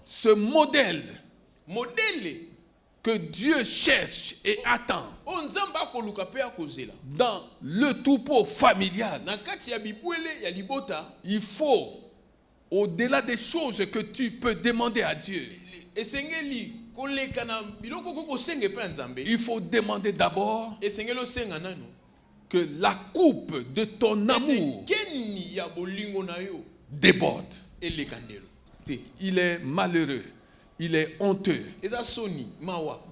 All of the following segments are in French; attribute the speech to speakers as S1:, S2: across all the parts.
S1: ce modèle que Dieu cherche et attend dans le troupeau familial. Il faut, au-delà des choses que tu peux demander à Dieu, il faut demander d'abord que la coupe de ton amour déborde. Il est malheureux, il est honteux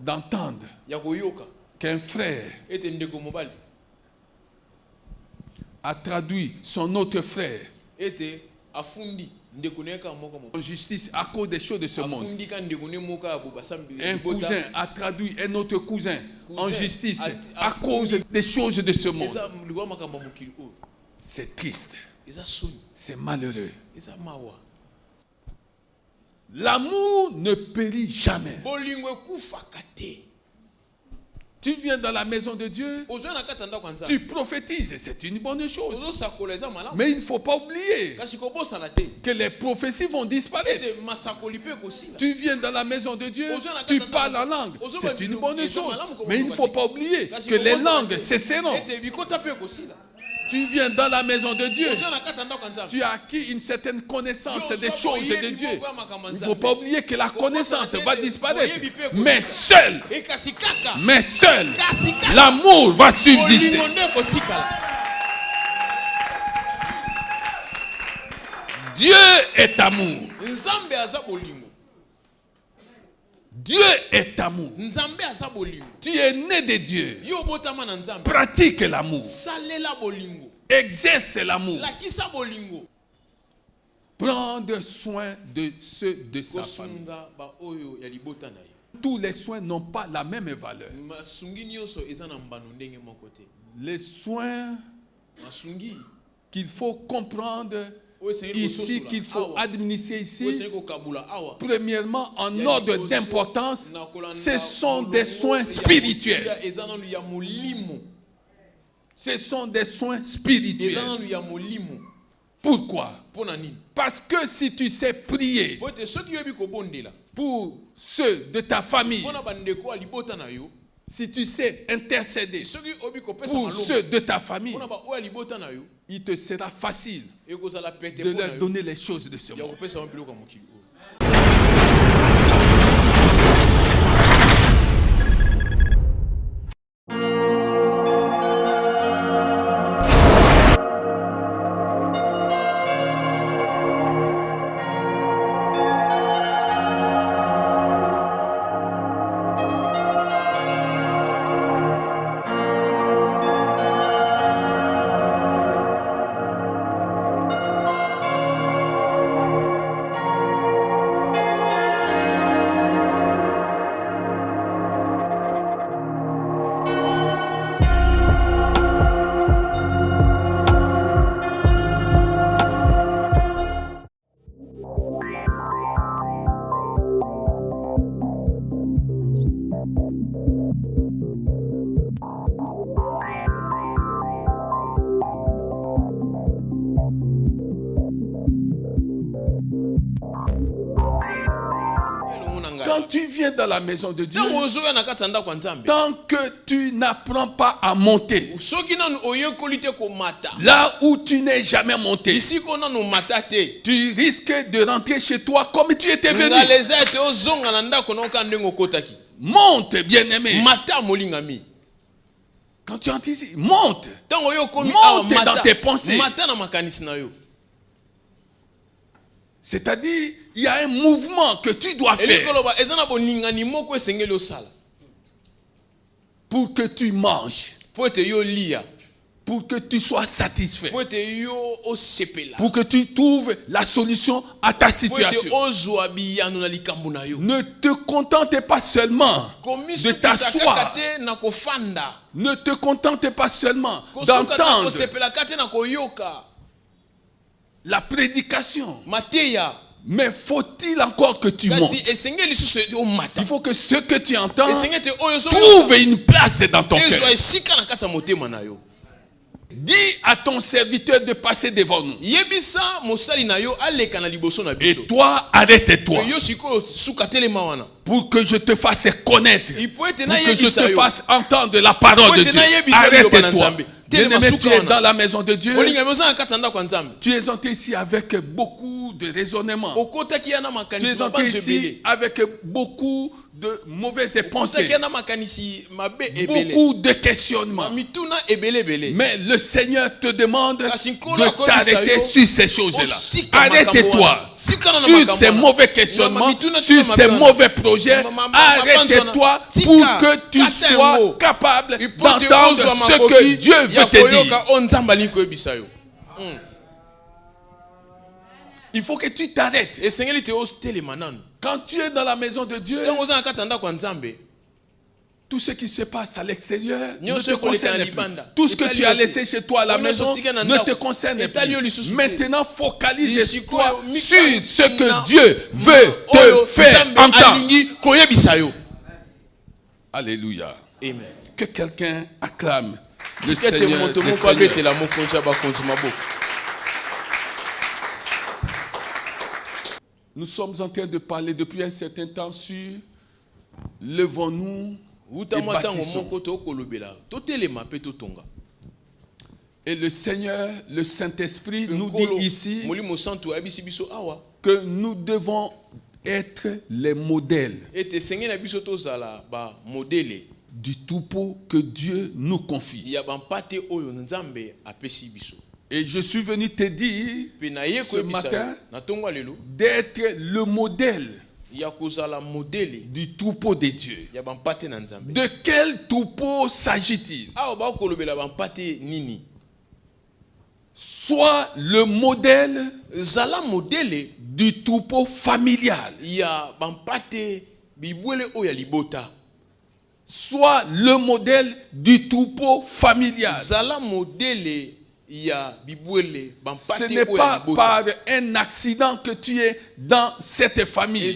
S1: d'entendre qu'un frère a traduit son autre frère en justice à cause des choses de ce monde. Un cousin a traduit un autre cousin en justice à cause des choses de ce monde. C'est triste. C'est malheureux. L'amour ne périt jamais. Tu viens dans la maison de Dieu, tu prophétises, c'est une bonne chose. Mais il ne faut pas oublier que les prophéties vont disparaître. Tu viens dans la maison de Dieu, tu parles en langue, c'est une bonne chose. Mais il ne faut pas oublier que les langues cesseront. Tu viens dans la maison de Dieu, tu as acquis une certaine connaissance des choses de Dieu. Il ne faut pas oublier que la connaissance va disparaître. Mais seul, l'amour va subsister. Dieu est amour. Dieu est amour. Tu es né de Dieu. Pratique l'amour. Exerce l'amour. Prendre soin de ceux de sa famille. Tous les soins n'ont pas la même valeur. Les soins qu'il faut comprendre ici, qu'il faut administrer ici, premièrement, en ordre d'importance, ce sont des soins spirituels. Ce sont des soins spirituels. Pourquoi? Parce que si tu sais prier pour ceux de ta famille, si tu sais intercéder pour ceux de ta famille, il te sera facile de leur donner les choses de ce monde. Quand tu viens dans la maison de Dieu, tant que tu n'apprends pas à monter, là où tu n'es jamais monté, tu risques de rentrer chez toi comme tu étais venu. Monte, bien-aimé. Quand tu entres ici, monte. Monte dans tes pensées. C'est-à-dire, il y a un mouvement que tu dois faire pour que tu manges, pour que tu sois satisfait, pour que tu trouves la solution à ta situation. Ne te contente pas seulement de t'asseoir. Ne te contente pas seulement d'entendre la prédication. Mais faut-il encore que tu montes? Il faut que ce que tu entends trouve une place dans ton cœur. Dis à ton serviteur de passer devant nous. Et toi, arrête-toi. Pour que je te fasse connaître. Pour que je te fasse entendre la parole de Dieu. Arrête-toi. Bien-aimé, tu es dans la maison de Dieu. Tu es entré ici avec beaucoup de raisonnement. Tu es entré ici avec beaucoup de mauvaises pensées. Beaucoup de questionnements. Mais le Seigneur te demande de t'arrêter sur ces choses-là. Arrête-toi sur ces mauvais questionnements, sur ces mauvais projets. Arrête-toi pour que tu sois capable d'entendre ce que Dieu veut te dire. Il faut que tu t'arrêtes. Quand tu es dans la maison de Dieu, tout ce qui se passe à l'extérieur ne te concerne plus. Tout ce que tu as laissé chez toi à la maison ne te concerne plus. Maintenant, focalise-toi sur ce que Dieu veut te faire entendre. Alléluia. Amen. Que quelqu'un acclame le Seigneur. Nous sommes en train de parler depuis un certain temps sur levons-nous et bâtissons. Et le Seigneur, le Saint-Esprit nous dit ici que nous devons être les modèles du troupeau que Dieu nous confie. Et je suis venu te dire ce matin d'être le modèle du troupeau de Dieu. De quel troupeau s'agit-il? Soit le modèle du troupeau familial. Soit le modèle du troupeau familial. Ce n'est pas par un accident que tu es dans cette famille.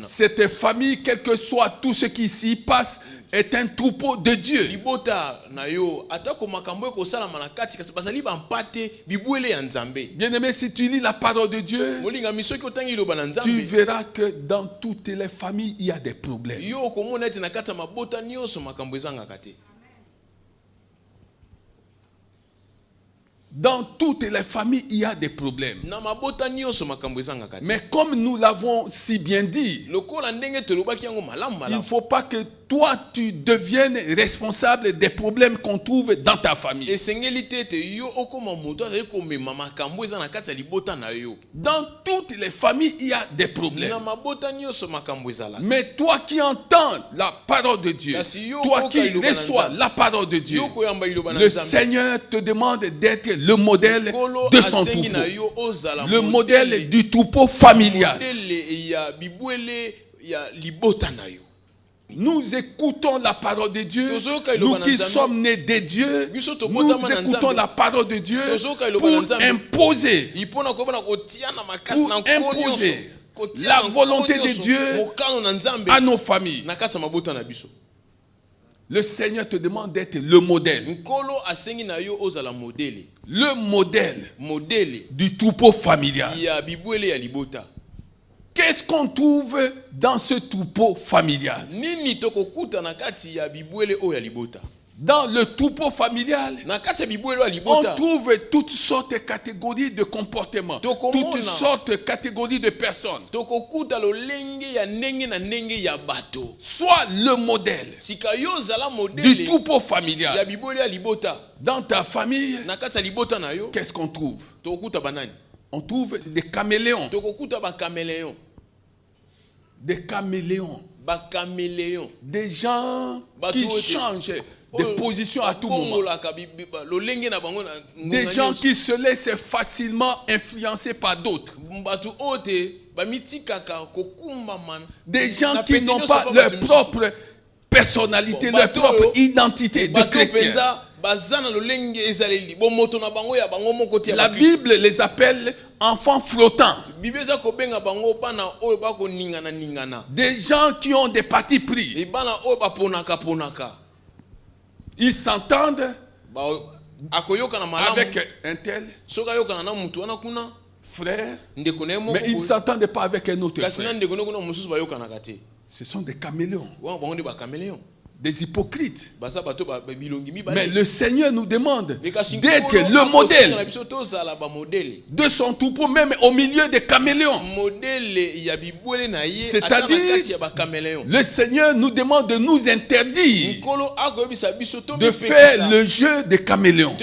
S1: Cette famille, quel que soit tout ce qui s'y passe, est un troupeau de Dieu. Bien-aimé, si tu lis la parole de Dieu, tu verras que dans toutes les familles, il y a des problèmes. Dans toutes les familles, il y a des problèmes. Mais comme nous l'avons si bien dit, il ne faut pas que toi, tu deviennes responsable des problèmes qu'on trouve dans ta famille. Dans toutes les familles, il y a des problèmes. Mais toi qui entends la parole de Dieu, toi qui reçois la parole de Dieu, le Seigneur te demande d'être le modèle de son troupeau. Le modèle du troupeau familial. Nous écoutons la parole de Dieu. Nous qui sommes nés de Dieu, nous écoutons la parole de Dieu pour imposer la volonté de Dieu à nos familles. Le Seigneur te demande d'être le modèle. Le modèle du troupeau familial. Qu'est-ce qu'on trouve dans ce troupeau familial? Dans le troupeau familial, on trouve toutes sortes de catégories de comportements, toutes sortes de catégories de personnes. Soit le modèle du troupeau familial. Dans ta famille, qu'est-ce qu'on trouve? On trouve des caméléons. Des caméléons. Des gens qui changent de position à tout moment. Des gens qui se laissent facilement influencer par d'autres. Des gens qui n'ont pas leur propre personnalité, leur propre identité de chrétien. La Bible les appelle enfants flottants. Des gens qui ont des partis pris. Ils s'entendent avec un tel frère, mais ils ne s'entendent pas avec un autre frère. Ce sont des caméléons, des hypocrites. Mais le Seigneur nous demande d'être le modèle de son troupeau, même au milieu des caméléons. C'est-à-dire, le Seigneur nous demande de nous interdire de faire le jeu des caméléons.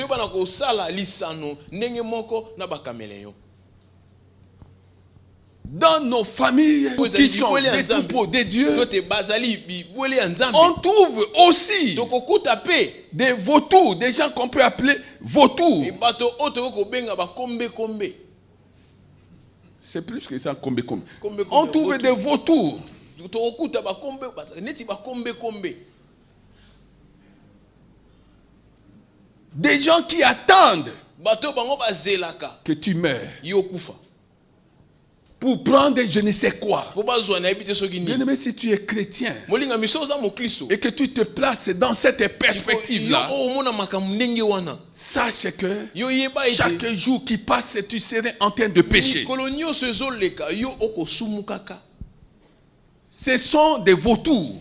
S1: Dans nos familles qui sont des troupeaux de Dieu, on trouve aussi des vautours, des gens qu'on peut appeler vautours. C'est plus que ça, kombe. On trouve des vautours. Des gens qui attendent que tu meurs pour prendre je ne sais quoi. Bien-aimé, si tu es chrétien et que tu te places dans cette perspective-là, sache que chaque jour qui passe, tu serais en train de pécher. Ce sont des vautours.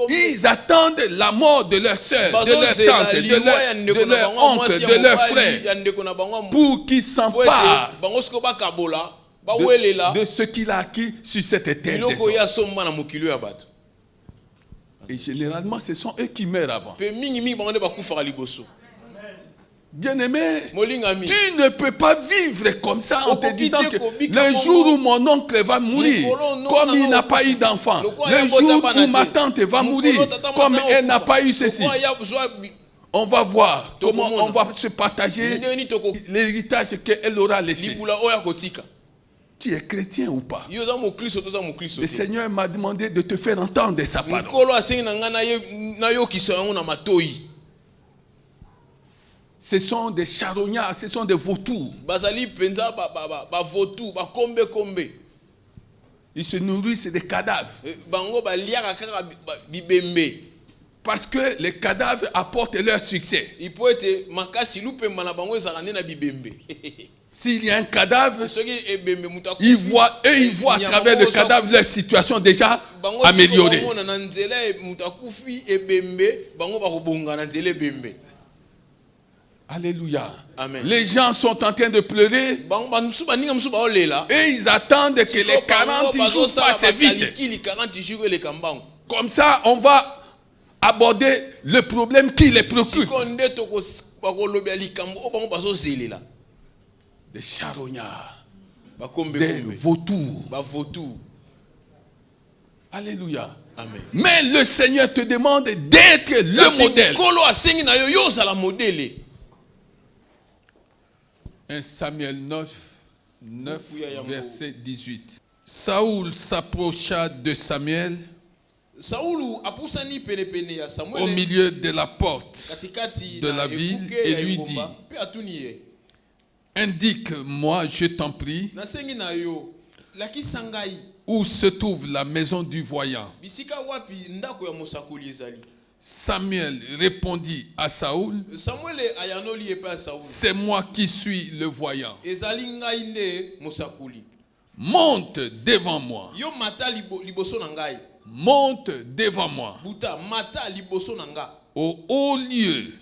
S1: Ils attendent la mort de leur soeur, de leur tante, de leur oncle, de leur frère, pour qu'ils s'emparent de ce qu'il a acquis sur cette terre. Et généralement, ce sont eux qui meurent avant. Bien-aimé, tu ne peux pas vivre comme ça en te disant que le jour où mon oncle va mourir, comme il n'a pas eu d'enfant, le jour où ma tante va mourir, comme elle n'a pas eu ceci, on va voir comment on va se partager l'héritage qu'elle aura laissé. Tu es chrétien ou pas? Le Seigneur m'a demandé de te faire entendre sa parole. Ce sont des charognards, ce sont des vautours. Ils se nourrissent des cadavres. Parce que les cadavres apportent leur succès. S'il y a un cadavre, ils voient à travers le cadavre leur situation déjà améliorée. Alléluia. Amen. Les gens sont en train de pleurer et ils attendent que les 40 jours passent vite. Comme ça, on va aborder le problème qui les préoccupe. Des charognards, des vautours. Alléluia. Amen. Mais le Seigneur te demande d'être le modèle. 1 Samuel 9, verset 18. Saoul s'approcha de Samuel au milieu de la porte de la ville et lui dit: indique-moi, je t'en prie, où se trouve la maison du voyant. Samuel répondit à Saoul: c'est moi qui suis le voyant. Monte devant moi. Monte devant moi au haut lieu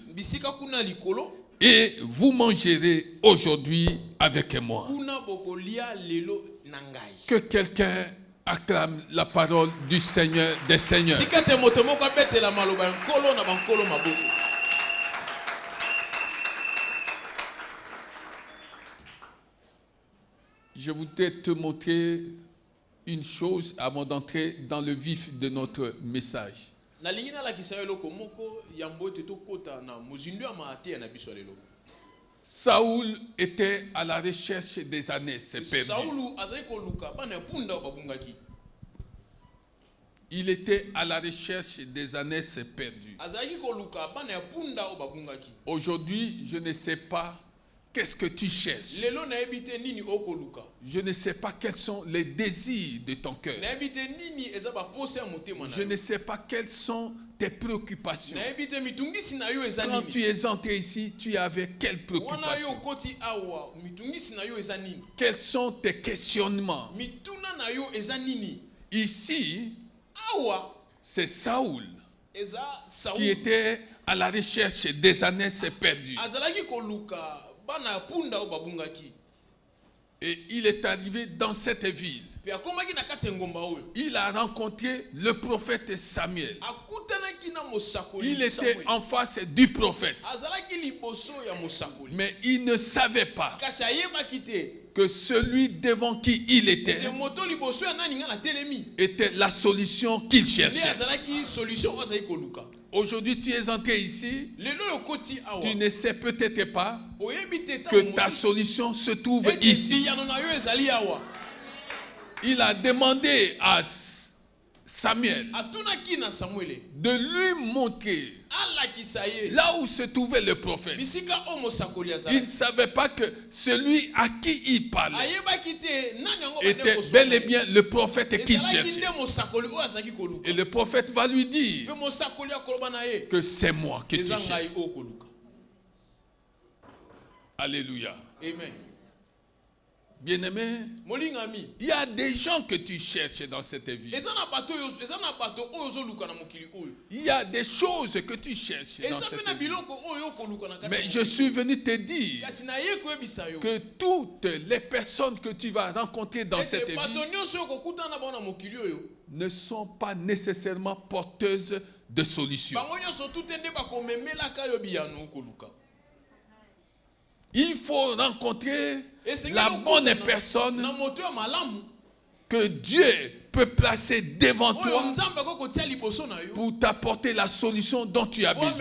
S1: et vous mangerez aujourd'hui avec moi. Que quelqu'un acclame la parole du Seigneur des Seigneurs. Je voudrais te montrer une chose avant d'entrer dans le vif de notre message. Saoul était à la recherche des ânesses perdues. Il était à la recherche des ânesses perdues. Aujourd'hui, je ne sais pas qu'est-ce que tu cherches. Je ne sais pas quels sont les désirs de ton cœur. Je ne sais pas quelles sont tes préoccupations. Quand tu es entré ici, tu avais quelles préoccupations? Quels sont tes questionnements? Ici, c'est Saoul qui était à la recherche des ânes perdus. Et il est arrivé dans cette ville. Il a rencontré le prophète Samuel. Il était en face du prophète. Mais il ne savait pas que celui devant qui il était la solution qu'il cherchait. Aujourd'hui, tu es entré ici, tu ne sais peut-être pas que ta solution se trouve ici. Il a demandé à Samuel de lui montrer là où se trouvait le prophète. Il ne savait pas que celui à qui il parlait était bel et bien le prophète qu'il cherchait. Et le prophète va lui dire que c'est moi que tu cherches. Alléluia. Amen. Bien-aimé, il y a des gens que tu cherches dans cette vie. Il y a des choses que tu cherches dans cette vie. Mais je suis venu te dire que toutes les personnes que tu vas rencontrer dans cette vie ne sont pas nécessairement porteuses de solutions. Il faut rencontrer la bonne personne que Dieu peut placer devant toi pour t'apporter la solution dont tu as besoin.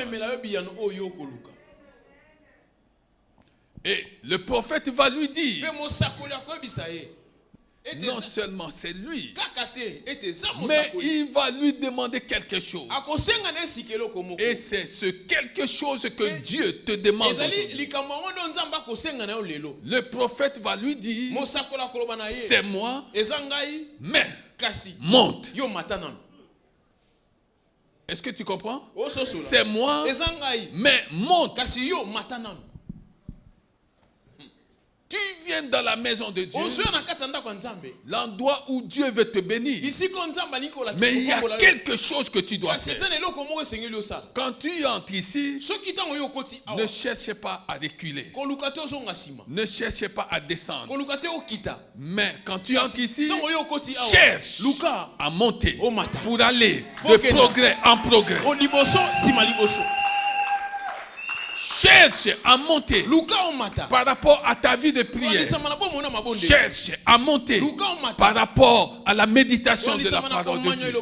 S1: Et le prophète va lui dire, non seulement c'est lui, mais il va lui demander quelque chose. Et c'est ce quelque chose que Dieu te demande. Le prophète va lui dire, c'est moi, mais monte. Est-ce que tu comprends? C'est moi, mais monte. Tu viens dans la maison de Dieu, l'endroit où Dieu veut te bénir. Mais il y a quelque chose que tu dois faire. Quand tu entres ici, ne cherche pas à reculer. Ne cherche pas à descendre. Mais quand tu entres ici, cherche à monter pour aller de progrès en progrès. Cherche à monter par rapport à ta vie de prière. Cherche à monter par rapport à la méditation de la parole de Dieu.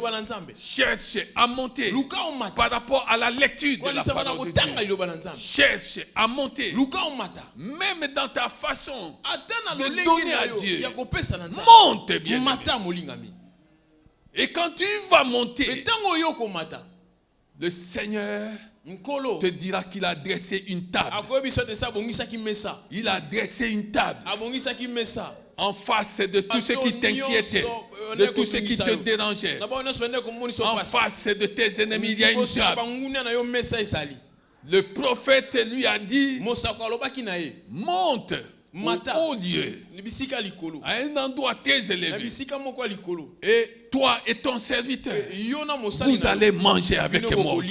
S1: Cherche à monter par rapport à la lecture de la parole de Dieu. Cherche à monter même dans ta façon de donner à Dieu. Monte bien. Et quand tu vas monter, le Seigneur te dira qu'il a dressé une table. Il a dressé une table en face de tout ce qui t'inquiétait, de tout ce qui te dérangeait. En face de tes ennemis, il y a une table. Le prophète lui a dit, monte au lieu, à un endroit très élevé. Et toi et ton serviteur, vous allez manger avec moi.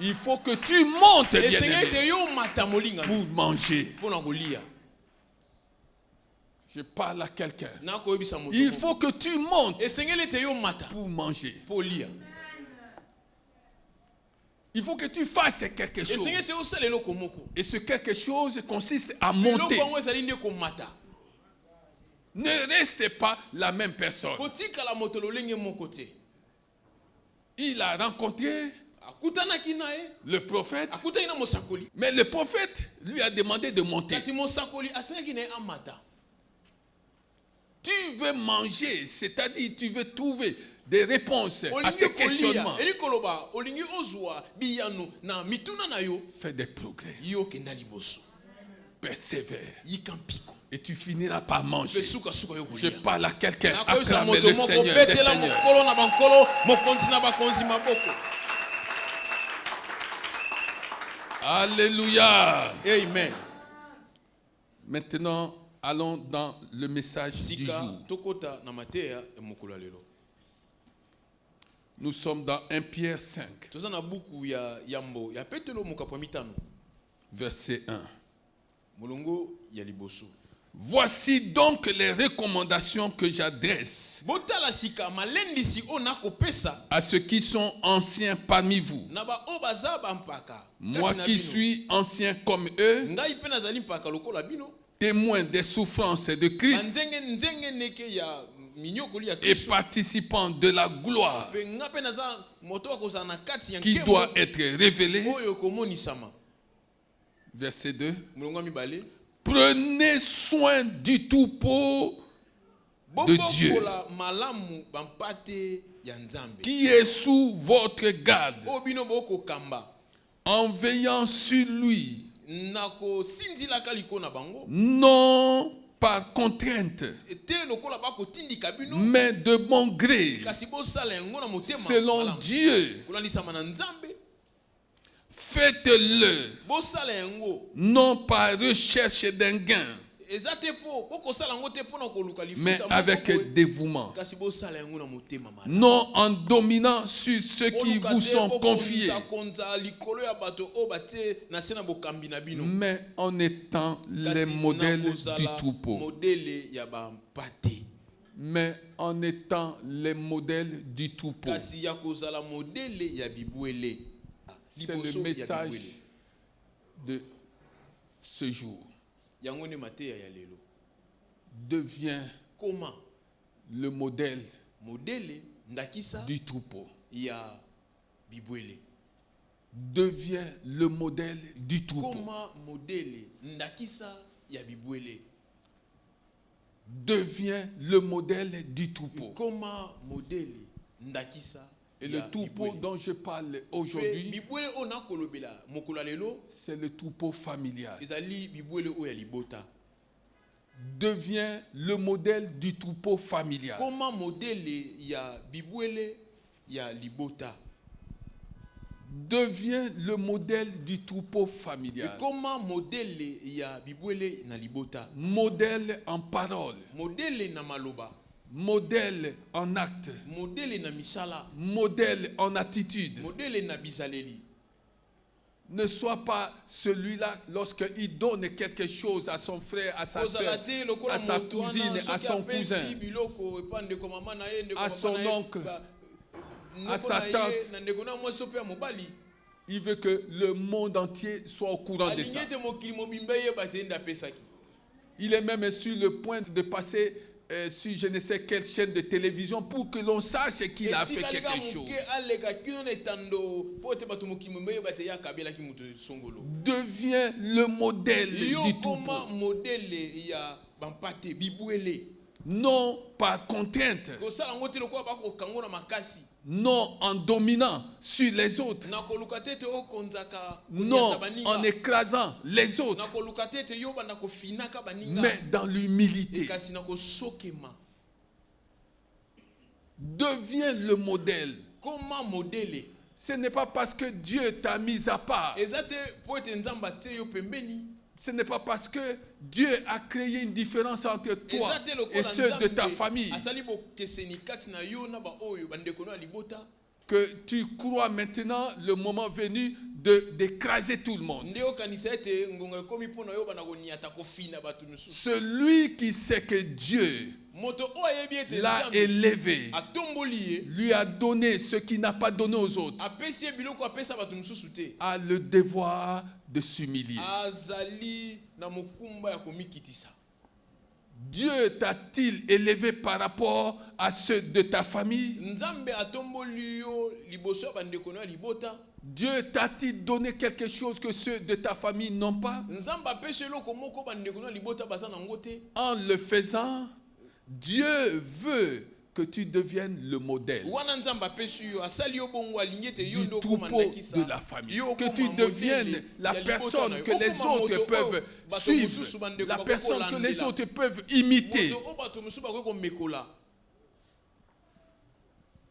S1: Il faut que tu montes, bien-aimé, pour manger. Je parle à quelqu'un. Il faut que tu montes pour manger. Il faut que tu fasses quelque chose. Et ce quelque chose consiste à monter. Ne reste pas la même personne. Il a rencontré le prophète, mais le prophète lui a demandé de monter. Tu veux manger, c'est-à-dire tu veux trouver des réponses à tes questionnements. Fais des progrès. Persévère. Et tu finiras par manger. Je parle à quelqu'un. Acclamez le Seigneur des Seigneurs. Alléluia.
S2: Amen.
S1: Maintenant, allons dans le message du jour. Nous sommes dans 1 Pierre 5. Verset 1. Voici donc les recommandations que j'adresse à ceux qui sont anciens parmi vous. Moi qui suis ancien comme eux, témoin des souffrances de Christ et participant de la gloire qui doit être révélée. Verset 2. Prenez soin du troupeau de Dieu qui est sous votre garde, en veillant sur lui, non par contrainte, mais de bon gré, selon Dieu. Faites-le, non par recherche d'un gain, mais avec dévouement, non en dominant sur ceux qui vous sont confiés, mais en étant les modèles du troupeau. Mais en étant les modèles du troupeau. C'est le message de ce jour. Devient le modèle du troupeau. Devient le modèle du troupeau. Devient le modèle du troupeau. Et le troupeau dont je parle aujourd'hui, c'est le troupeau familial. Devient le modèle du troupeau familial. Devient le modèle du troupeau familial. Modèle en parole. Modèle en acte. Modèle en attitude. Ne sois pas celui-là lorsqu'il donne quelque chose à son frère, à sa soeur, à sa cousine, à son cousin, à son oncle, à sa tante. Il veut que le monde entier soit au courant de ça. Il est même sur le point de passer sur je ne sais quelle chaîne de télévision pour que l'on sache qu'il a fait quelque chose. Devient le modèle du troupeau. Non par contrainte. Non en dominant sur les autres. Non en écrasant les autres. Mais dans l'humilité. Deviens le modèle. Ce n'est pas parce que Dieu t'a mis à part. Ce n'est pas parce que Dieu a créé une différence entre toi et ceux de ta famille que tu crois maintenant le moment venu d'écraser tout le monde. Celui qui sait que Dieu l'a élevé, lui a donné ce qu'il n'a pas donné aux autres, a le devoir de s'humilier. Dieu t'a-t-il élevé par rapport à ceux de ta famille? Dieu t'a-t-il donné quelque chose que ceux de ta famille n'ont pas? En le faisant, Dieu veut que tu deviennes le modèle du troupeau de la famille. Que tu deviennes la personne que les autres peuvent suivre, la personne que les autres peuvent imiter.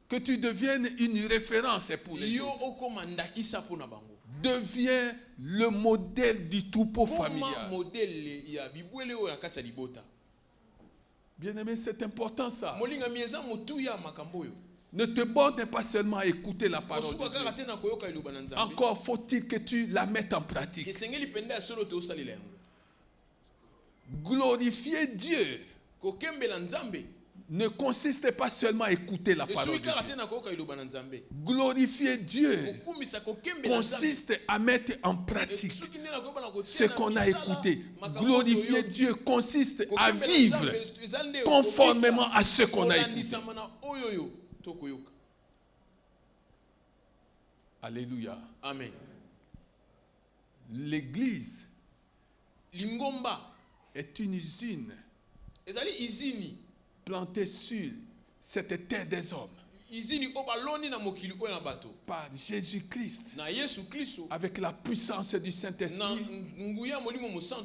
S1: Que tu deviennes une référence pour les autres. Deviens le modèle du troupeau familial. Bien-aimé, c'est important ça. Ne te borne pas seulement à écouter la parole de Dieu. Encore faut-il que tu la mettes en pratique. Glorifier Dieu ne consiste pas seulement à écouter la parole de Dieu. Glorifier Dieu consiste à mettre en pratique ce qu'on a écouté. Glorifier Dieu consiste à vivre conformément à ce qu'on a écouté. Alléluia.
S2: Amen.
S1: L'église est une usine plantée sur cette terre des hommes par Jésus-Christ avec la puissance du Saint-Esprit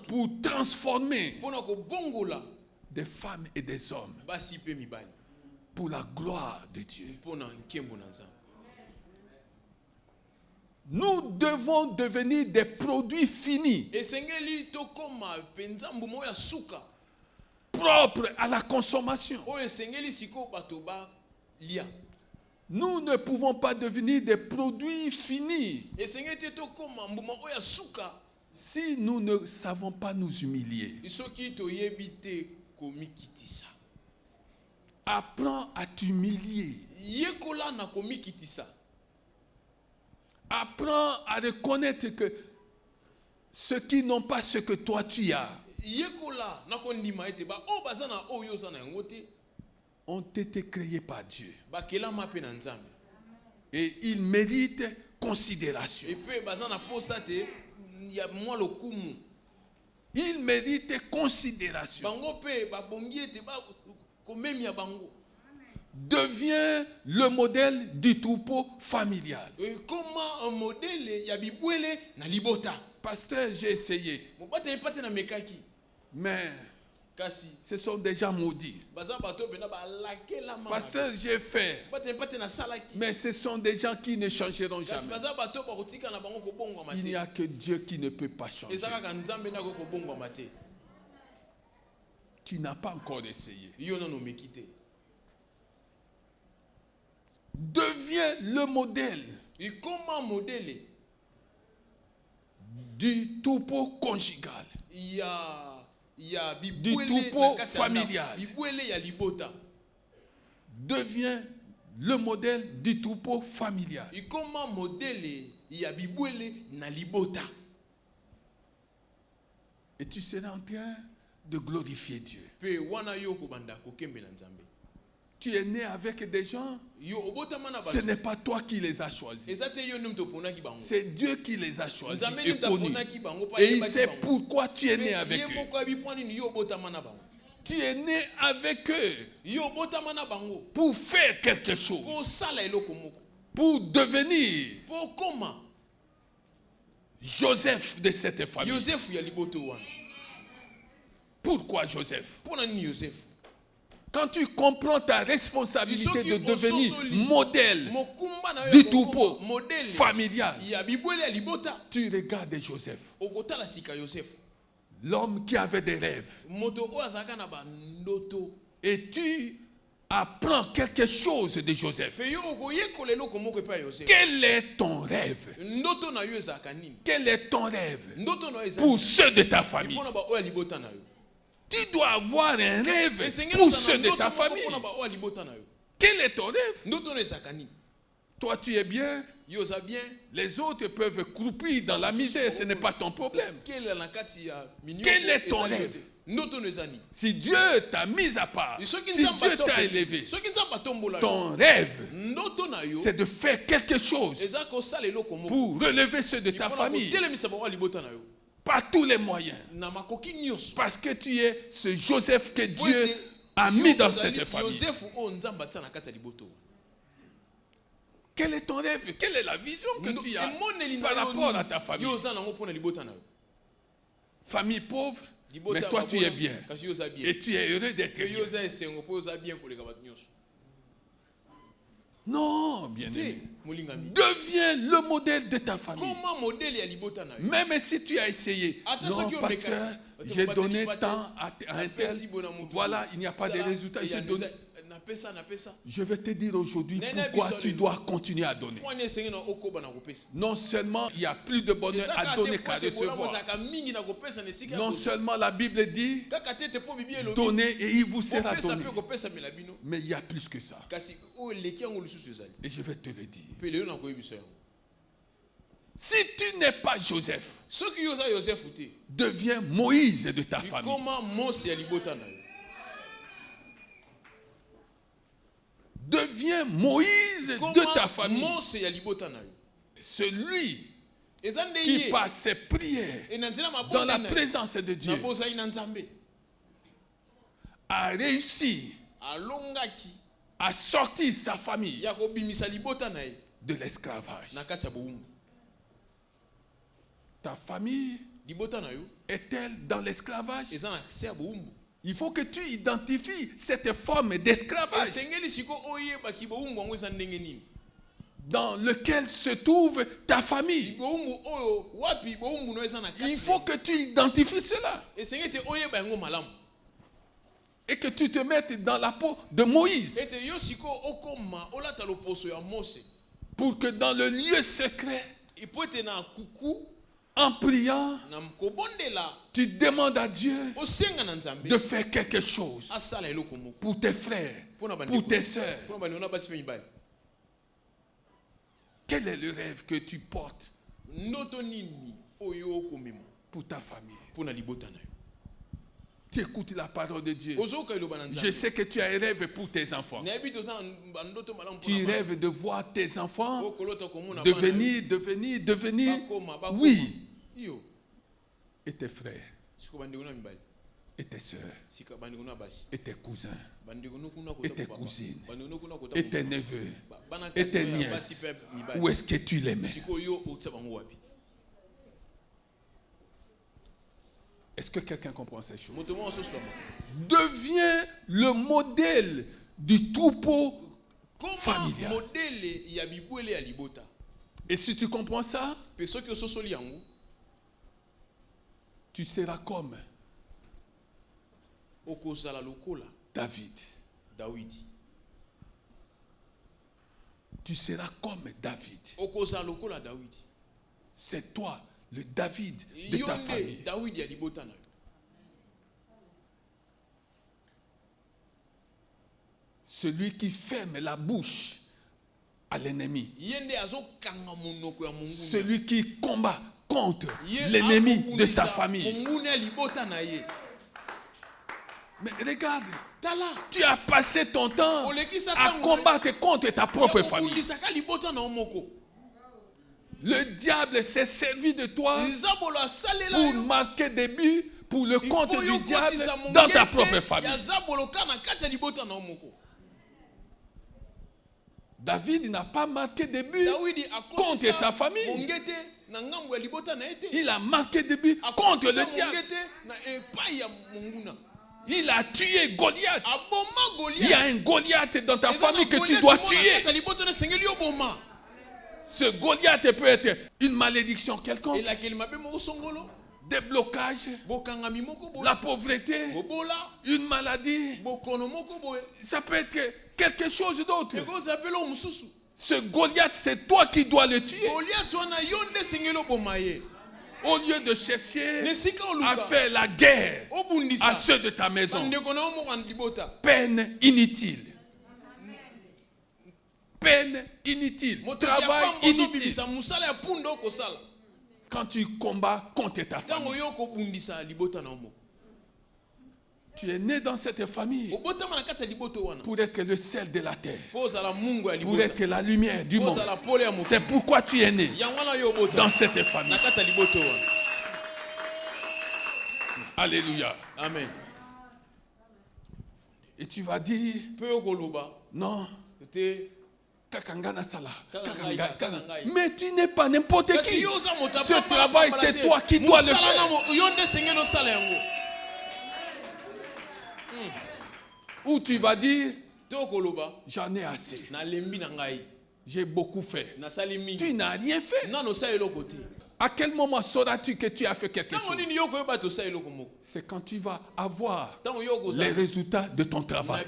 S1: pour transformer des femmes et des hommes pour la gloire de Dieu. Nous devons devenir des produits finis, propres à la consommation. Nous ne pouvons pas devenir des produits finis si nous ne savons pas nous humilier. Apprends à t'humilier. Apprends à reconnaître que ceux qui n'ont pas ce que toi tu as ont été créés par Dieu. Et ils méritent considération. Ils méritent considération. Deviens le modèle du troupeau familial. Pasteur, j'ai essayé. Mais ce sont des gens maudits. Pasteur, j'ai fait. Mais ce sont des gens qui ne changeront jamais. Il n'y a que Dieu qui ne peut pas changer. Tu n'as pas encore essayé. Deviens le modèle du troupeau conjugal, du troupeau familial. Deviens le modèle du troupeau familial. Et tu seras en train de glorifier Dieu. Tu es né avec des gens, ce n'est pas toi qui les as choisis. C'est Dieu qui les a choisis et connus. Et il sait pourquoi tu es né avec eux. Tu es né avec eux pour faire quelque chose, pour devenir Joseph de cette famille. Pourquoi Joseph? Quand tu comprends ta responsabilité de devenir modèle du troupeau familial, tu regardes Joseph, l'homme qui avait des rêves, et tu apprends quelque chose de Joseph. Quel est ton rêve? Quel est ton rêve pour ceux de ta famille? Tu dois avoir un rêve pour ceux de ta famille. Quel est ton rêve? Toi, tu es bien. Les autres peuvent croupir dans la misère. Ce n'est pas ton problème. Quel est ton rêve? Si Dieu t'a mis à part, si Dieu t'a élevé, ton rêve, c'est de faire quelque chose pour relever ceux de ta famille. Par tous les moyens. Parce que tu es ce Joseph que Dieu a mis dans cette famille. Quel est ton rêve? Quelle est la vision que tu as par rapport à ta famille? Famille pauvre, mais toi tu es bien. Et tu es heureux d'être bien. Non, bien-aimé. Deviens le modèle de ta famille. Même si tu as essayé. Non, pasteur, j'ai donné tant à un tel. Voilà, il n'y a pas de résultat. Je vais te dire aujourd'hui pourquoi tu dois continuer à donner. Non seulement il n'y a plus de bonheur à donner qu'à recevoir. Non seulement la Bible dit donnez et il vous sera donné. Mais il y a plus que ça. Et je vais te le dire. Si tu n'es pas Joseph, deviens Moïse de ta famille. Deviens Moïse de ta famille. Celui qui par ses prières dans la présence de Dieu a réussi à sortir sa famille de l'esclavage. Ta famille est-elle dans l'esclavage? Il faut que tu identifies cette forme d'esclavage dans lequel se trouve ta famille. Il faut que tu identifies cela et que tu te mettes dans la peau de Moïse pour que dans le lieu secret, en priant, tu demandes à Dieu de faire quelque chose pour tes frères, pour tes sœurs. Quel est le rêve que tu portes pour ta famille? Tu écoutes la parole de Dieu. Je sais que tu as un rêve pour tes enfants. Tu rêves de voir tes enfants devenir. Oui. Et tes frères. Et tes sœurs. Et tes cousins. Et tes cousines. Et tes neveux. Et tes nièces. Où est-ce que tu les mets? Est-ce que quelqu'un comprend ces choses? Deviens le modèle du troupeau familial. Et si tu comprends ça, tu seras comme David. Tu seras comme David. C'est toi le David de ta famille. Celui qui ferme la bouche à l'ennemi. Celui qui combat contre l'ennemi de sa famille. Mais regarde, tu as passé ton temps à combattre contre ta propre famille. Le diable s'est servi de toi pour marquer des buts pour le compte du diable dans ta propre famille. David n'a pas marqué des buts contre sa famille. Il a marqué des buts contre le diable. Il a tué Goliath. Il y a un Goliath dans ta famille que tu dois tuer. Ce Goliath peut être une malédiction quelconque, des blocages, la pauvreté, une maladie. Ça peut être quelque chose d'autre. Ce Goliath, c'est toi qui dois le tuer. Au lieu de chercher à faire la guerre à ceux de ta maison. Peine inutile. Peine inutile. Travail inutile. Quand tu combats contre ta famille. Tu es né dans cette famille pour être le sel de la terre, pour être la lumière du monde. C'est pourquoi tu es né dans cette famille. Alléluia.
S2: Amen.
S1: Et tu vas dire, non, mais tu n'es pas n'importe qui. Ce travail, c'est toi qui dois le faire. Ou tu vas dire, j'en ai assez. J'ai beaucoup fait. Tu n'as rien fait. À quel moment sauras-tu que tu as fait quelque chose? C'est quand tu vas avoir les résultats de ton travail.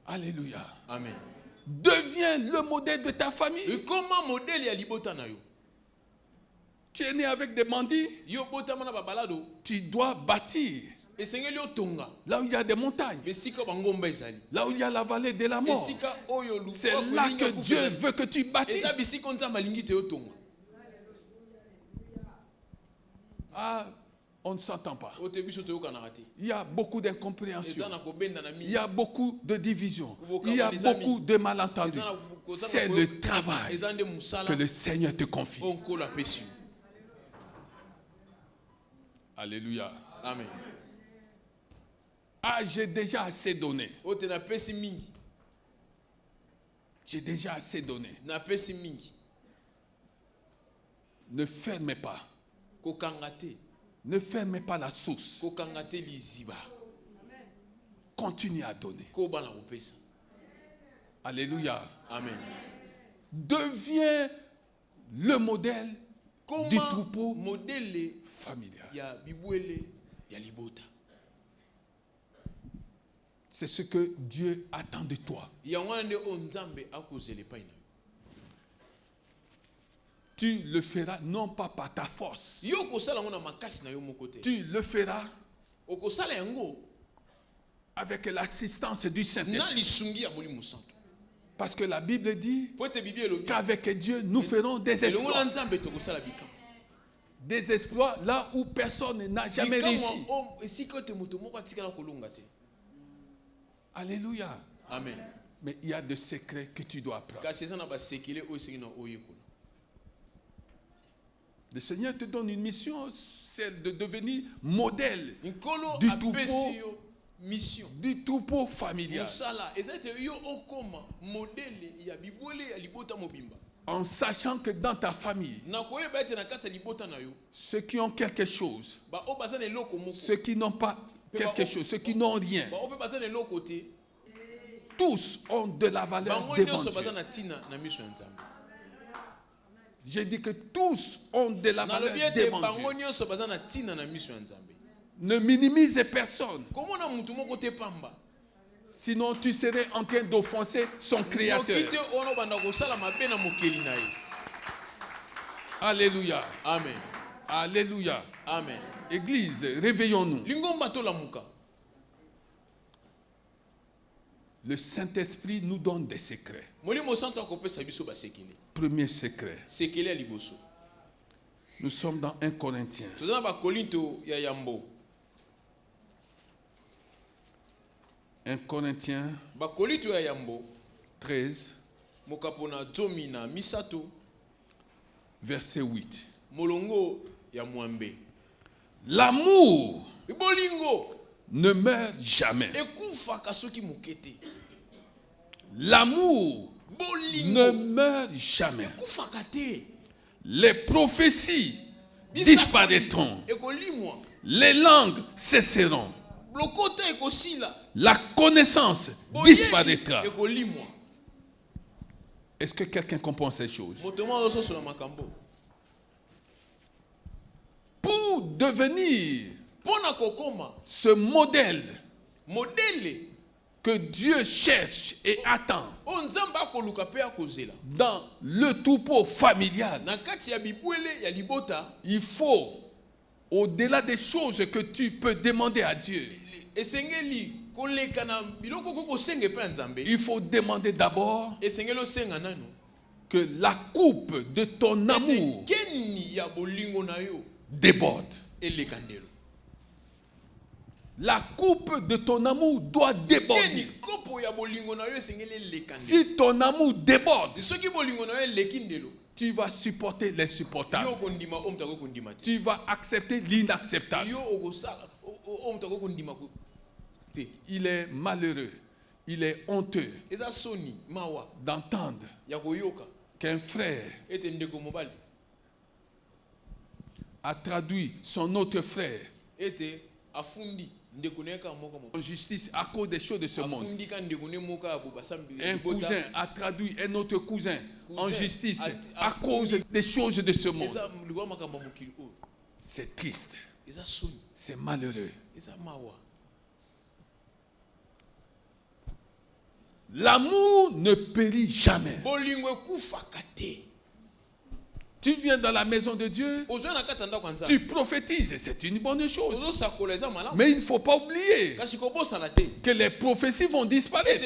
S1: Alléluia.
S2: Amen.
S1: Deviens le modèle de ta famille.
S2: Et comment modèle ya libota na yo?
S1: Tu es né avec des bandits. Tu dois bâtir. Là où il y a des montagnes. Là où il y a la vallée de la mort. C'est là que Dieu veut que tu bâtisses. Ah, on ne s'entend pas. Il y a beaucoup d'incompréhension. Il y a beaucoup de division. Il y a beaucoup de malentendus. C'est le travail que le Seigneur te confie. Alléluia.
S2: Amen.
S1: Ah, j'ai déjà assez donné. J'ai déjà assez donné. Ne fermez pas. Ne fermez pas la source. Continue à donner. Alléluia.
S2: Amen.
S1: Deviens le modèle du troupeau familial. C'est ce que Dieu attend de toi. Tu le feras non pas par ta force. Tu le feras avec l'assistance du Saint-Esprit. Parce que la Bible dit qu'avec Dieu, nous ferons des exploits. Des exploits là où personne n'a jamais réussi. Alléluia.
S2: Amen.
S1: Mais il y a des secrets que tu dois apprendre. Le Seigneur te donne une mission, c'est de devenir modèle du troupeau familial. En sachant que dans ta famille, ceux qui ont quelque chose, ceux qui n'ont pas quelque chose, ceux qui n'ont rien, tous ont de la valeur devant Dieu. J'ai dit que tous ont de la valeur devant Dieu. Ne minimise personne. Sinon tu serais en train d'offenser son Créateur. Alléluia.
S2: Amen.
S1: Alléluia.
S2: Amen.
S1: Église, réveillons-nous. Le Saint-Esprit nous donne des secrets. Premier secret. Nous sommes dans 1 Corinthiens. 1 Corinthiens 13, verset 8. L'amour ne meurt jamais. L'amour ne meurt jamais. Les prophéties disparaîtront. Les langues cesseront. La connaissance disparaîtra. Est-ce que quelqu'un comprend ces choses? Pour devenir ce modèle que Dieu cherche et attend dans le troupeau familial, il faut, au-delà des choses que tu peux demander à Dieu, il faut demander d'abord que la coupe de ton amour déborde. La coupe de ton amour doit déborder. Si ton amour déborde, Tu vas supporter l'insupportable. Tu vas accepter l'inacceptable. Il est malheureux, il est honteux d'entendre qu'un frère a traduit son autre frère en justice à cause des choses de ce monde. Un cousin a traduit un autre cousin en justice à cause des choses de ce monde. C'est triste. C'est malheureux. L'amour ne périt jamais. Tu viens dans la maison de Dieu, tu prophétises, c'est une bonne chose. Mais il ne faut pas oublier que les prophéties vont disparaître.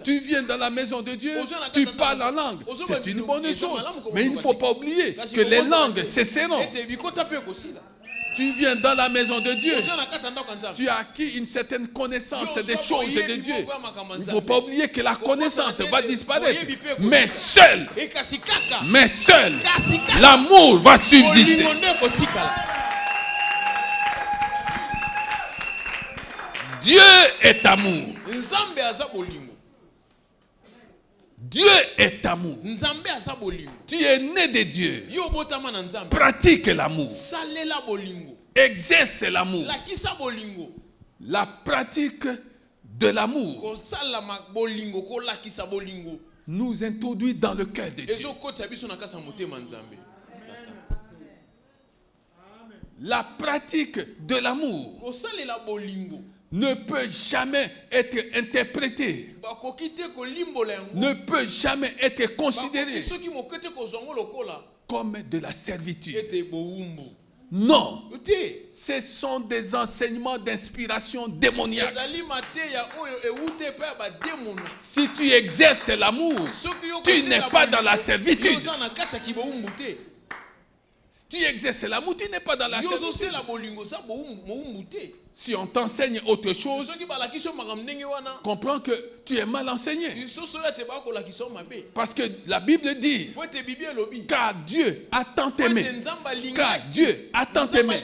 S1: Tu viens dans la maison de Dieu, tu parles en langue, c'est une bonne chose. Mais il ne faut pas oublier que les langues cesseront. Tu viens dans la maison de Dieu, tu as acquis une certaine connaissance des choses de Dieu. Il ne faut pas oublier que la connaissance va disparaître. Mais seul, l'amour va subsister. Dieu est amour. Dieu est amour. Tu es né de Dieu. Pratique l'amour. Exerce l'amour. La pratique de l'amour nous introduit dans le cœur de Dieu. La pratique de l'amour ne peut jamais être interprétée, ne peut jamais être considérée comme de la servitude. Non, ce sont des enseignements d'inspiration démoniaque. Si tu exerces l'amour, tu n'es pas dans la servitude. Si tu exerces l'amour, tu n'es pas dans la servitude. Si on t'enseigne autre chose, comprends que tu es mal enseigné. Parce que la Bible dit, car Dieu a tant aimé, car Dieu a tant aimé,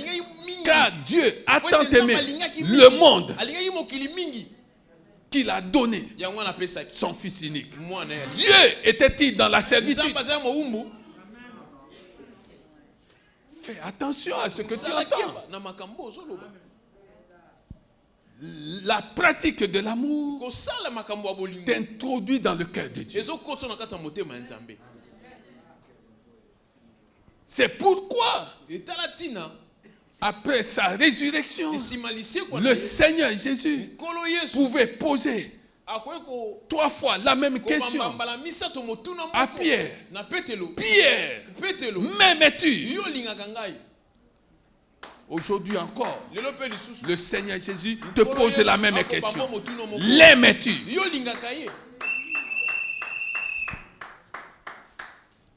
S1: car Dieu a tant aimé le monde qu'il a donné son Fils unique. Dieu était-il dans la servitude? Fais attention à ce que tu entends. La pratique de l'amour t'introduit dans le cœur de Dieu. C'est pourquoi, après sa résurrection, le Seigneur Jésus pouvait poser 3 fois la même question à Pierre. Pierre, m'aimes-tu? Aujourd'hui encore, le Seigneur Jésus te pose la même question. L'aimes-tu?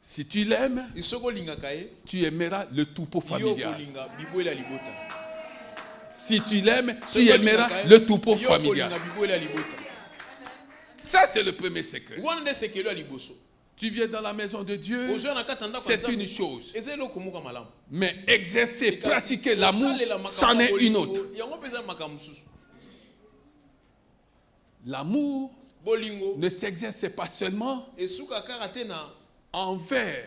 S1: Si tu l'aimes, tu aimeras le troupeau familial. Si tu l'aimes, tu aimeras le troupeau familial. Ça, c'est le premier secret. Tu viens dans la maison de Dieu, c'est une chose. Mais exercer, pratiquer l'amour, c'en est une autre. L'amour ne s'exerce pas seulement envers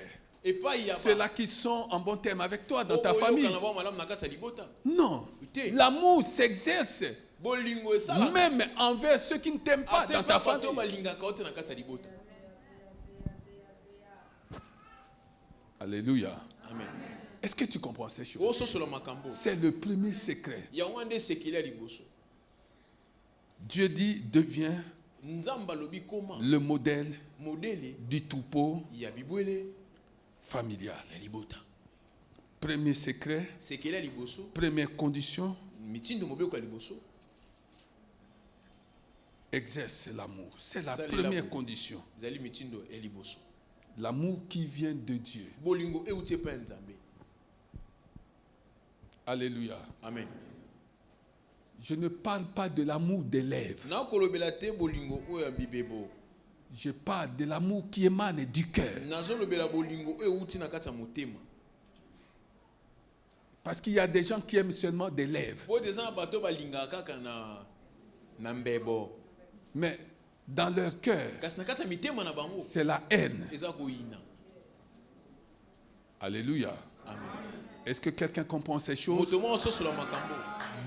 S1: ceux-là qui sont en bon terme avec toi dans ta famille. Non, l'amour s'exerce même envers ceux qui ne t'aiment pas dans ta famille. Alléluia. Amen. Est-ce que tu comprends ces choses? C'est le premier secret. Dieu dit, deviens le modèle du troupeau familial. Premier secret, première condition, exerce l'amour. C'est la première condition. L'amour qui vient de Dieu. Alléluia.
S2: Amen.
S1: Je ne parle pas de l'amour des lèvres. Je parle de l'amour qui émane du cœur. Parce qu'il y a des gens qui aiment seulement des lèvres. Mais dans leur cœur, c'est la haine. Alléluia. Amen. Est-ce que quelqu'un comprend ces choses?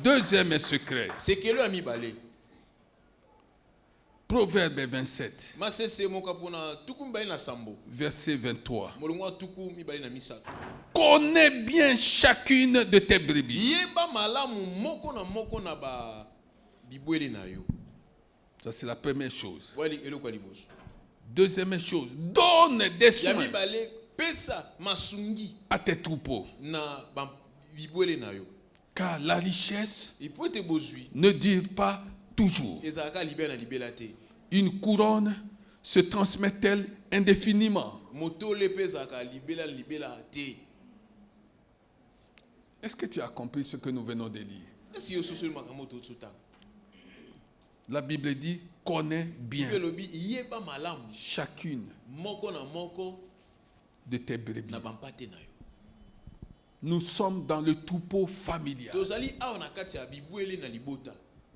S1: Deuxième secret. Proverbe 27. Verset 23. Connais bien chacune de tes brebis. Ça, c'est la première chose. Deuxième chose, donne des soins à tes troupeaux. Car la richesse ne dure pas toujours. Une couronne se transmet-elle indéfiniment? Est-ce que tu as compris ce que nous venons de lire? La Bible dit, connais bien chacune de tes brebis. Nous sommes dans le troupeau familial.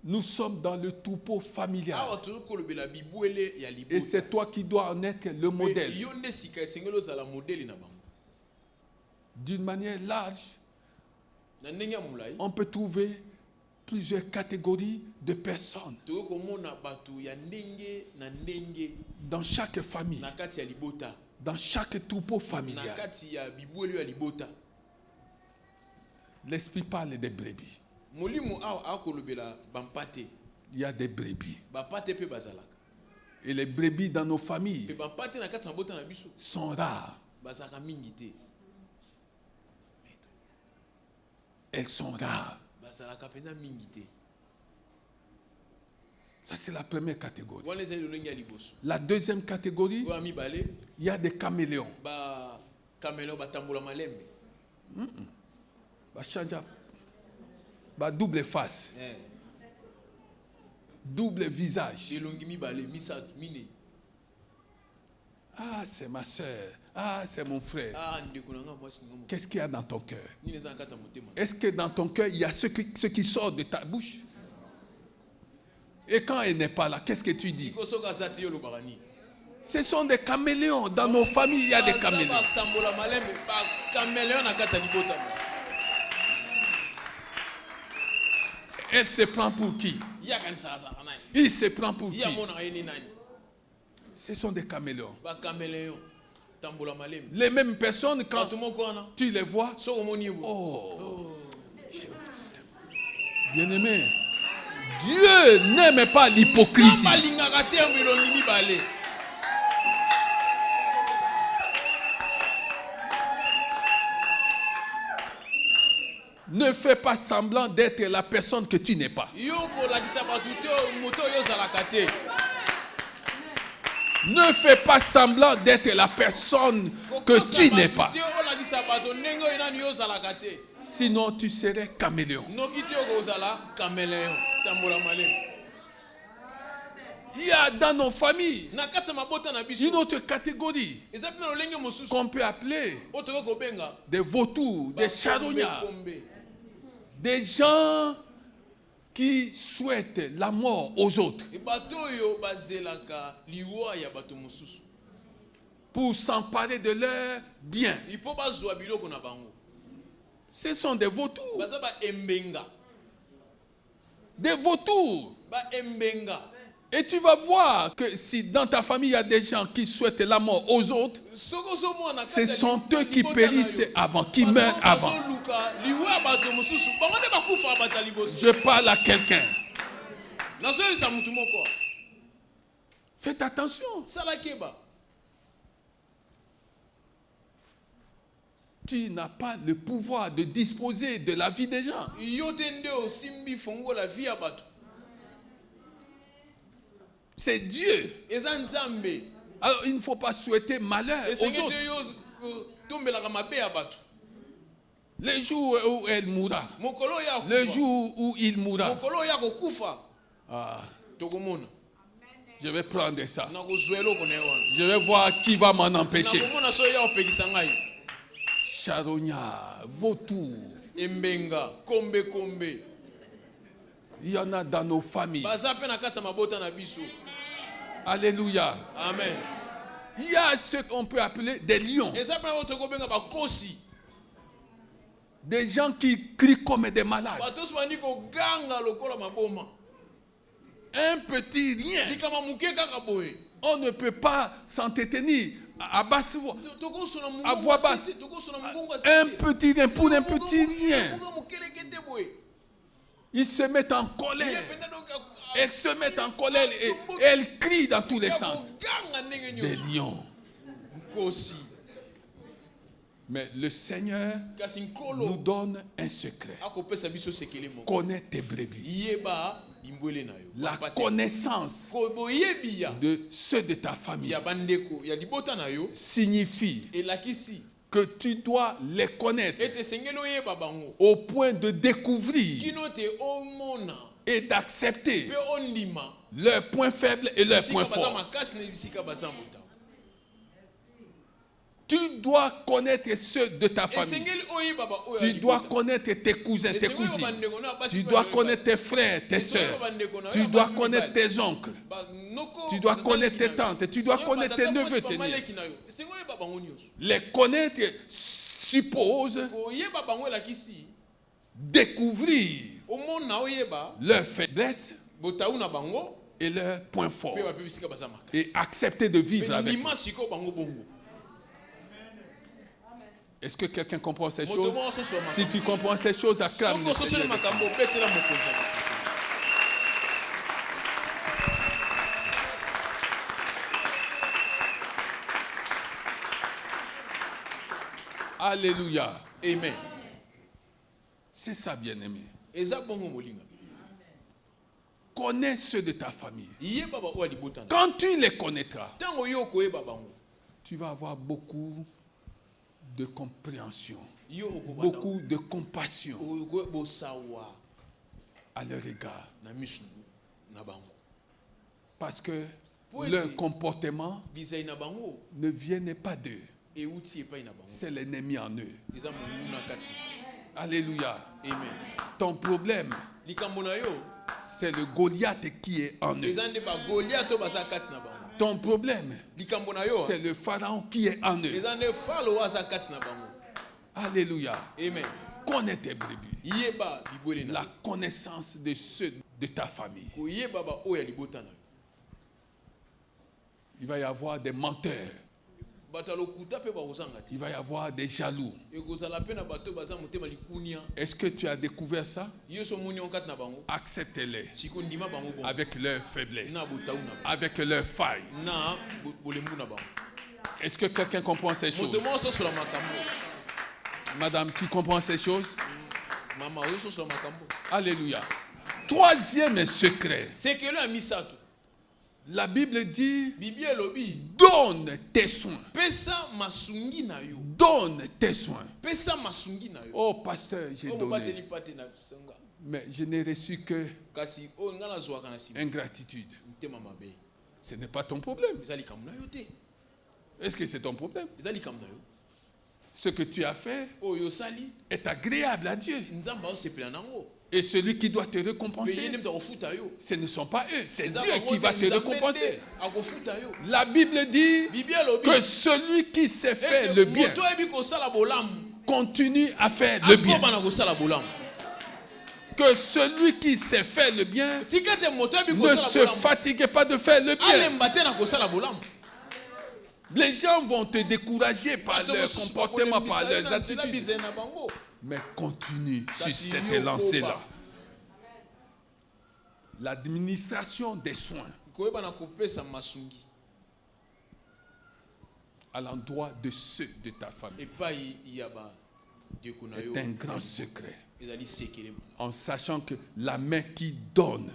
S1: Nous sommes dans le troupeau familial. Et c'est toi qui dois en être le modèle. D'une manière large, on peut trouver plusieurs catégories de personnes dans chaque famille, dans chaque troupeau familial. L'Esprit parle des brebis. Il y a des brebis. Et les brebis dans nos familles sont rares. Elles sont rares. Ça, c'est la première catégorie. La deuxième catégorie, il y a des caméléons. Double face. Double visage. Ah, c'est ma soeur. Ah, c'est mon frère. Qu'est-ce qu'il y a dans ton cœur? Est-ce que dans ton cœur, il y a ce qui sort de ta bouche? Et quand elle n'est pas là, qu'est-ce que tu dis? Ce sont des caméléons. Dans nos familles, il y a des caméléons. Elle se prend pour qui? Il se prend pour qui? Ce sont des caméléons. Les mêmes personnes, quand tu les vois, oh, bien-aimé, Dieu n'aime pas l'hypocrisie. Ne fais pas semblant d'être la personne que tu n'es pas. Ne fais pas semblant d'être la personne que tu n'es pas. Sinon, tu serais caméléon. Il y a dans nos familles une autre catégorie qu'on peut appeler des vautours, des charognards. Des gens qui souhaitent la mort aux autres pour s'emparer de leurs biens. Ce sont des vautours. Des vautours. Et tu vas voir que si dans ta famille il y a des gens qui souhaitent la mort aux autres, ce sont eux qui périssent avant, qui meurent avant. Je parle à quelqu'un. Faites attention. Tu n'as pas le pouvoir de disposer de la vie des gens. C'est Dieu. Alors il ne faut pas souhaiter malheur aux autres. Le jour où elle mourra, le jour où il mourra, Je vais prendre ça. Je vais voir qui va m'en empêcher. Charognard, vautour.
S2: Embenga, kombe.
S1: Il y en a dans nos familles. Alléluia.
S2: Amen.
S1: Il y a ce qu'on peut appeler des lions. Des gens qui crient comme des malades. Un petit rien. On ne peut pas s'entretenir à basse voix, à voix basse. Un petit rien pour un petit rien. Ils se mettent en colère. Elles se mettent en colère et elles crient dans tous les sens. Des lions. Mais le Seigneur nous donne un secret. Connais tes brebis. La connaissance de ceux de ta famille signifie que tu dois les connaître au point de découvrir et d'accepter leurs points faibles et leurs points forts. Tu dois connaître ceux de ta famille. Tu dois connaître tes cousins, tes cousines. Tu dois connaître tes frères, tes soeurs. Tu dois connaître tes oncles. Tu dois connaître tes tantes. Tu dois connaître tes neveux, tes nièces. Les connaître suppose découvrir leurs faiblesses et leurs points forts et accepter de vivre avec eux. Est-ce que quelqu'un comprend ces choses? Si tu comprends ces choses, acclame le Seigneur. Alléluia.
S2: Amen.
S1: C'est ça, bien-aimé. Connais ceux de ta famille. Quand tu les connaîtras, tu vas avoir beaucoup de compréhension, beaucoup de compassion à leur égard. Parce que leur comportement ne vient pas d'eux. C'est l'ennemi en eux. Alléluia.
S2: Amen.
S1: Ton problème, c'est le Goliath qui est en eux. Ton problème, c'est le pharaon qui est en eux. Alléluia.
S2: Amen.
S1: Connais tes brebis. La connaissance de ceux de ta famille. Il va y avoir des menteurs. Il va y avoir des jaloux. Est-ce que tu as découvert ça? Accepte-les avec leurs faiblesses, avec leurs failles. Est-ce que quelqu'un comprend ces choses? Madame, tu comprends ces choses? Alléluia. Troisième secret. La Bible dit, donne tes soins. Donne tes soins. Oh pasteur, j'ai donné. Mais je n'ai reçu que ingratitude. Ce n'est pas ton problème. Est-ce que c'est ton problème? Ce que tu as fait est agréable à Dieu. Et celui qui doit te récompenser, ce ne sont pas eux, c'est Dieu qui va te récompenser. La Bible dit que celui qui sait faire le bien continue à faire le bien. Que celui qui sait faire le bien ne se fatigue pas de faire le bien. Les gens vont te décourager par leur comportement, par leurs attitudes. Mais continue sur cette lancée-là. L'administration des soins à l'endroit de ceux de ta famille est un grand secret. En sachant que la main qui donne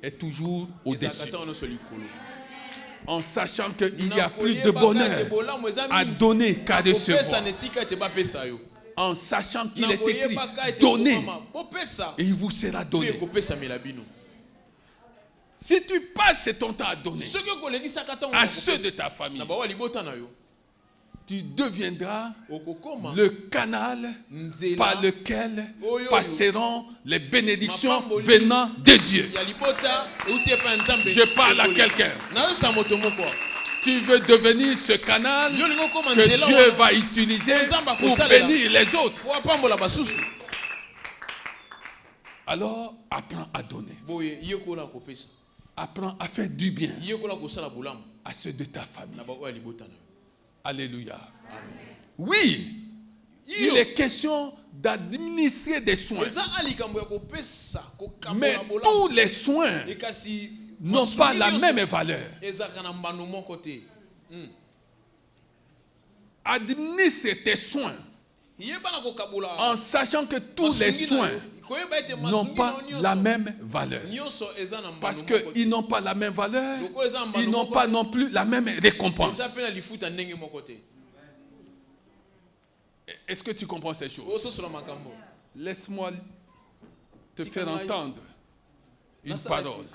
S1: est toujours au-dessus. En sachant qu'il y a plus de bonheur à donner qu'à recevoir. En sachant qu'il est écrit, donnez et il vous sera donné. Si tu passes ton temps à donner à ceux de ta famille, tu deviendras le canal par lequel passeront les bénédictions venant de Dieu. Je parle à quelqu'un. Tu veux devenir ce canal que Dieu va utiliser pour bénir les autres. Alors, apprends à donner. Apprends à faire du bien à ceux de ta famille. Alléluia. Oui, il est question d'administrer des soins. Mais tous les soins n'ont pas la même valeur. Administre tes soins en sachant que tous les soins n'ont pas la même valeur. Parce qu'ils n'ont pas la même valeur, ils n'ont pas non plus la même récompense. Est-ce que tu comprends ces choses? Laisse-moi te faire entendre une parole.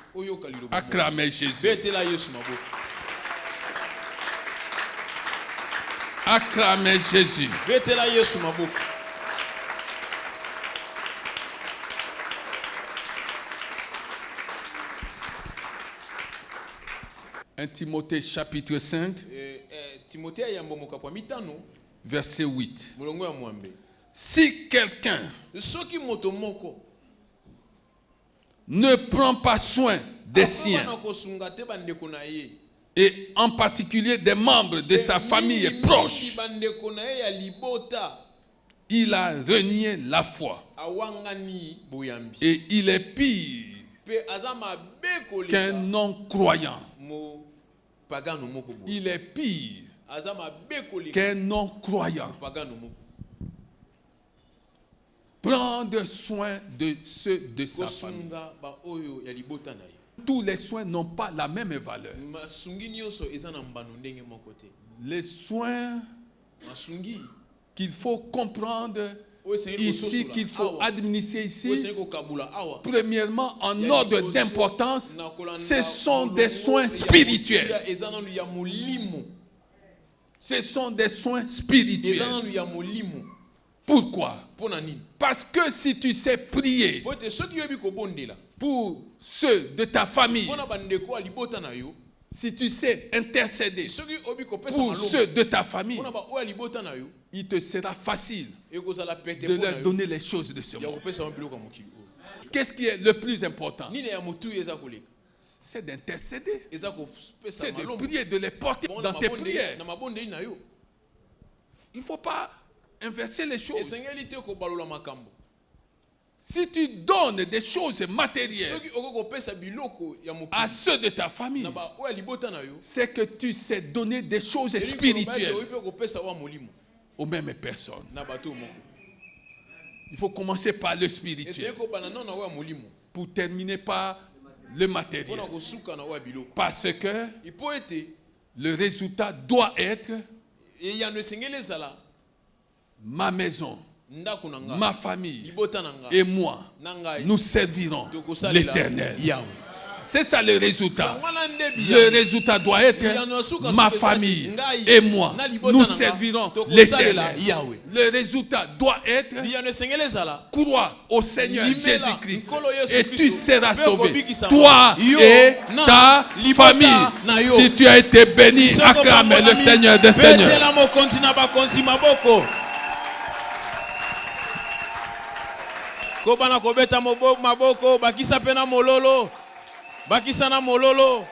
S1: Acclamez Jésus. Acclamez Jésus. 1 Timothée chapitre 5, verset 8. Si quelqu'un ne prend pas soin des siens, et en particulier des membres de sa famille proche, il a renié la foi. Et il est pire qu'un non-croyant. Il est pire qu'un non-croyant. Prendre soin de ceux de sa famille. Tous les soins n'ont pas la même valeur. Les soins qu'il faut comprendre ici, qu'il faut administrer ici, premièrement, en ordre d'importance, ce sont des soins spirituels. Ce sont des soins spirituels. Pourquoi? Parce que si tu sais prier pour ceux de ta famille, si tu sais intercéder pour ceux de ta famille, il te sera facile de leur donner les choses de ce monde. Qu'est-ce qui est le plus important? C'est d'intercéder. C'est de prier, de les porter dans tes prières. Il ne faut pas inverser les choses. Si tu donnes des choses matérielles à ceux de ta famille, c'est que tu sais donner des choses spirituelles aux mêmes personnes. Il faut commencer par le spirituel pour terminer par le matériel. Parce que le résultat doit être ma maison, ma famille et moi, nous servirons l'Éternel. C'est ça le résultat. Le résultat doit être ma famille et moi, nous servirons l'Éternel. Le résultat doit être croire au Seigneur Jésus-Christ et tu seras sauvé. Toi et ta famille. Si tu as été béni, acclame le Seigneur des Seigneurs.
S2: Kobana kobeta maboko bakisa pena mololo bakisa na mololo